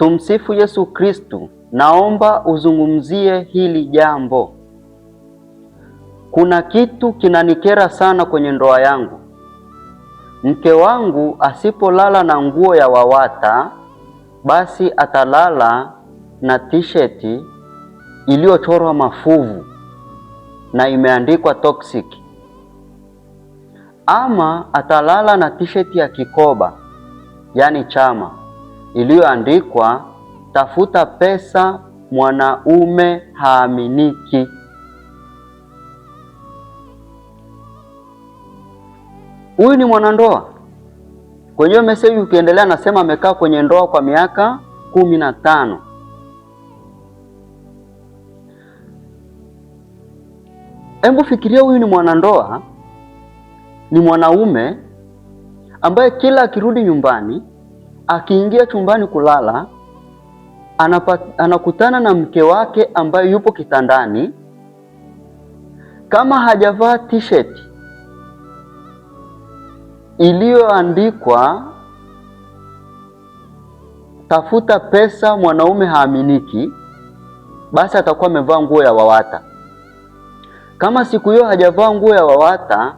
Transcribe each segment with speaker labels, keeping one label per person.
Speaker 1: Tumsifu Yesu Kristu. Naomba uzungumzie hili jambo. Kuna kitu kinanikera sana kwenye ndoa yangu. Mke wangu asipolala na nguo ya WAWATA, basi atalala na t-shirt iliyochorwa mafuvu na imeandikwa toxic, ama atalala na t-shirt ya kikoba, yani chama, iliyoandikwa tafuta pesa, mwanaume haaminiki. Huyu ni mwanandoa. Kwenye message ukiendelea nasema amekaa kwenye ndoa kwa miaka 15. Hebu fikiria, huyu ni mwanandoa, ni mwanaume ambaye kila akirudi nyumbani, akiingia chumbani kulala, anakutana na mke wake ambaye yupo kitandani. Kama hajavaa t-shirt iliyoandikwa tafuta pesa, mwanaume haaminiki, basi atakuwa amevaa nguo ya WAWATA. Kama siku hiyo hajavaa nguo ya WAWATA,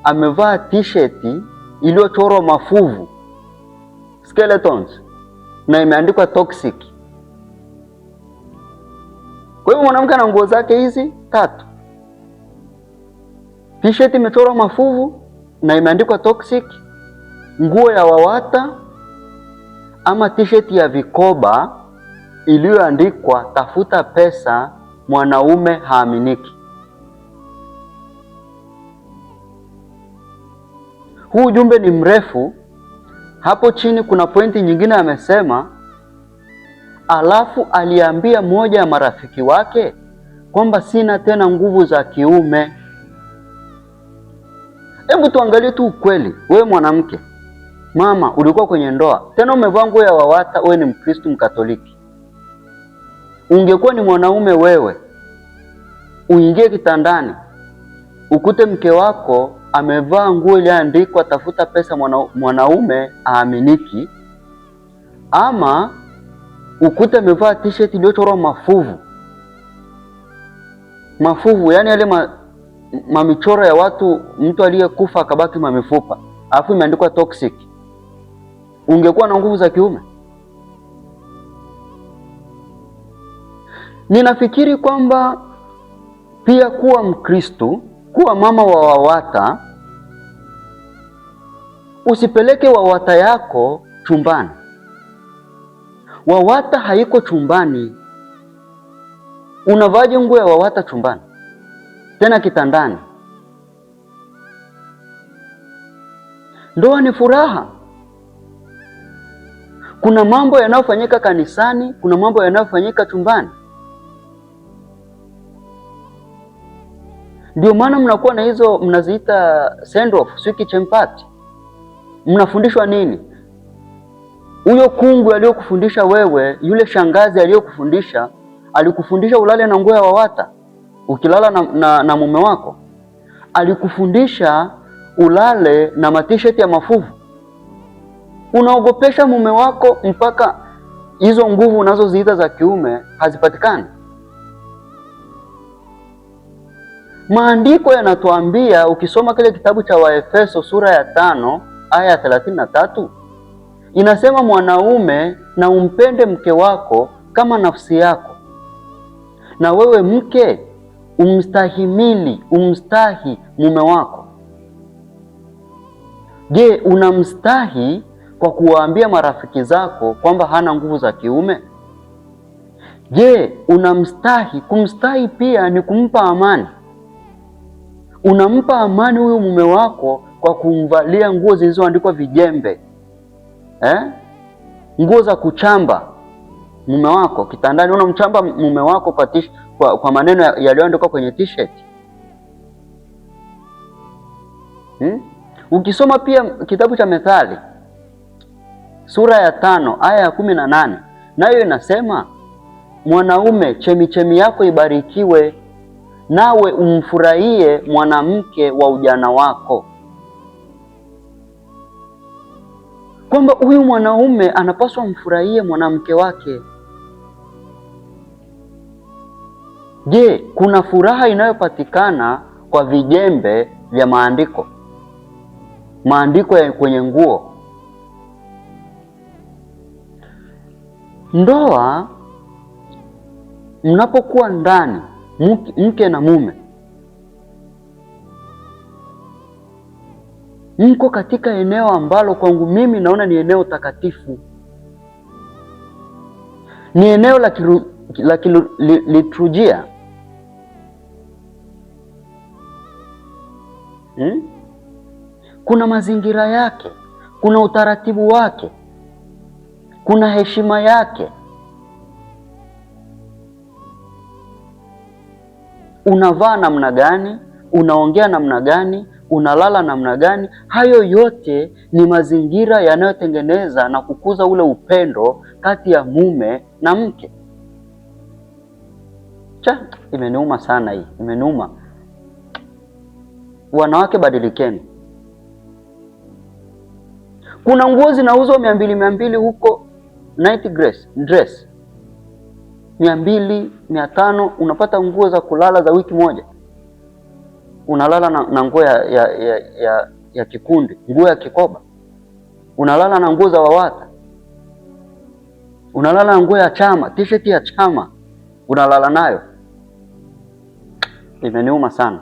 Speaker 1: amevaa t-shirt iliyochorwa mafuvu, skeletons, na imeandikwa toxic. Kwa hiyo mwanamke ana nguo zake hizi 3: t-shirt imechorwa mafuvu na imeandikwa toxic, nguo ya WAWATA, ama t-shirt ya vikoba iliyoandikwa tafuta pesa, mwanaume haaminiki. Huu ujumbe ni mrefu. Hapo chini kuna pointi nyingine amesema, alafu aliambia mmoja ya marafiki wake kwamba sina tena nguvu za kiume. Hebu tuangalie tu ukweli. Wewe mwanamke, mama, ulikuwa kwenye ndoa, tena umevaa nguo ya WAWATA, wewe ni Mkristo Mkatoliki. Ungekuwa ni mwanaume wewe, uingie kitandani ukute mke wako amevaa nguo iliyoandikwa tafuta pesa, mwanaume haaminiki, ama ukute amevaa t-shirt iliyochorwa mafuvu, yani yale mamichoro ya watu, mtu aliyekufa akabaki mamifupa, alafu imeandikwa toxic, ungekuwa na nguvu za kiume? Ninafikiri kwamba pia kuwa Mkristo, kuwa mama wa WAWATA, usipeleke WAWATA yako chumbani. WAWATA haiko chumbani. Unavaaje nguo ya WAWATA chumbani, tena kitandani? Ndoa ni furaha. Kuna mambo yanayofanyika kanisani, kuna mambo yanayofanyika chumbani. Ndio maana mnakuwa na hizo mnaziita send off, kitchen party. Mnafundishwa nini? Huyo kungu aliyokufundisha wewe, yule shangazi aliyokufundisha, alikufundisha ulale na nguo ya WAWATA ukilala na mume wako? Alikufundisha ulale na matisheti ya mafuvu? Unaogopesha mume wako mpaka hizo nguvu unazoziita za kiume hazipatikani. Maandiko yanatuambia, ukisoma kile kitabu cha Waefeso sura ya 5 aya ya 33, inasema mwanaume na umpende mke wako kama nafsi yako, na wewe mke umstahi mume wako. Je, unamstahi kwa kuwaambia marafiki zako kwamba hana nguvu za kiume? Je, unamstahi? Kumstahi pia ni kumpa amani. Unampa amani huyu mume wako kwa kumvalia nguo zilizoandikwa vijembe, nguo za kuchamba mume wako kitandani. Unamchamba mume wako kwa maneno yaliyoandikwa kwenye t-shirt. Ukisoma pia kitabu cha Methali sura ya 5 aya ya 18, nayo inasema, mwanaume, chemichemi yako ibarikiwe, nawe umfurahie mwanamke wa ujana wako. kwamba huyu mwanaume anapaswa mfurahie mwanamke wake. Je, kuna furaha inayopatikana kwa vijembe vya maandiko? Maandiko ya kwenye nguo. Ndoa, mnapokuwa ndani mke na mume, mko katika eneo ambalo kwangu mimi naona ni eneo takatifu, ni eneo la liturujia. Kuna mazingira yake, kuna utaratibu wake, kuna heshima yake. Unavaa namna gani? Unaongea namna gani? Unalala namna gani? Hayo yote ni mazingira yanayotengeneza na kukuza ule upendo kati ya mume na mke. Imeniuma sana hii, imeniuma. Wanawake, badilikeni. Kuna nguo zinauzwa 200 huko, night dress 200, 500, unapata nguo za kulala za wiki moja. Unalala na nguo ya kikundi, nguo ya kikoba. Unalala na nguo za WAWATA. Unalala na nguo ya chama, t-shirt ya chama unalala nayo. Imeniuma sana.